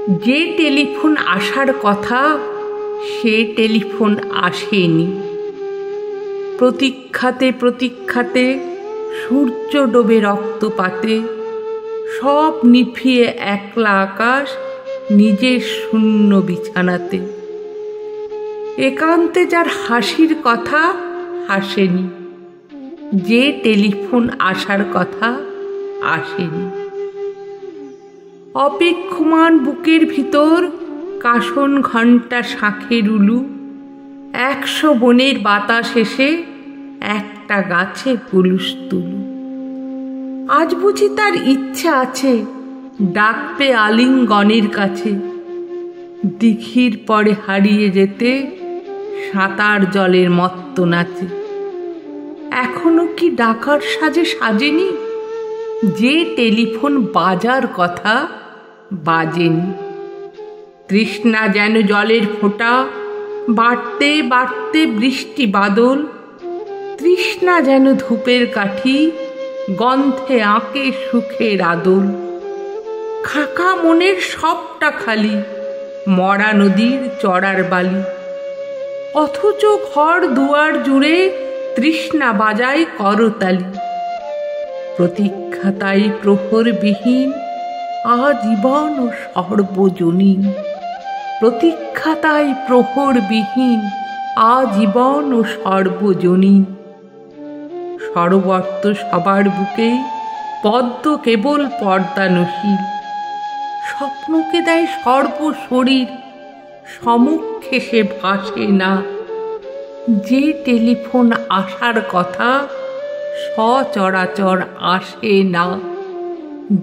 যে টেলিফোন আসার কথা সে টেলিফোন আসেনি। প্রতীক্ষাতে প্রতীক্ষাতে সূর্য ডোবে রক্তপাতে, সব নিভিয়ে একলা আকাশ নিজের শূন্য বিছানাতে। একান্তে যার হাসির কথা হাসেনি, যে টেলিফোন আসার কথা আসেনি। অপেক্ষমান বুকের ভিতর কাশন ঘণ্টা শাঁখের উলু, 100 বনের বাতাস এসে একটা গাছে হুলুস্থুলু। আজ বুঝি তার ইচ্ছা আছে ডাকবে আলিঙ্গনের কাছে, দিঘির পরে হারিয়ে যেতে সাঁতার জলের মত্ত নাচে। এখনো কি ডাকার সাজে সাজেনি, যে টেলিফোন বাজার কথা বাজেনি। তৃষ্ণা যেন জলের ফোঁটা, বাড়তে বাড়তে বৃষ্টি বাদল। তৃষ্ণা যেন ধূপের কাঠি, গন্ধে আঁকে সুখের আদল। খাকা মনের সবটা খালি, মরা নদীর চড়ার বালি। অথচ ঘর দুয়ার জুড়ে তৃষ্ণা বাজায় করতালি। প্রতীক্ষা তাই প্রহরবিহীন, আজীবন ও সর্বজনীন। প্রতীক্ষা তাই প্রহরবিহীন, আজীবন ও সর্বজনীন। সরবর্ত সবার বুকে পদ্ম কেবল পর্দানশীল। স্বপ্নকে দেয় সর্বশরীর, সমুখে সে ভাসে না। যে টেলিফোন আসার কথা সচরাচর আসে না,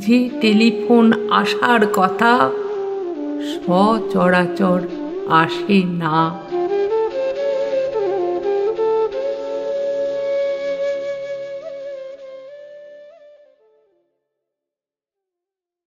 যে টেলিফোন আসার কথা সচরাচর আসে না।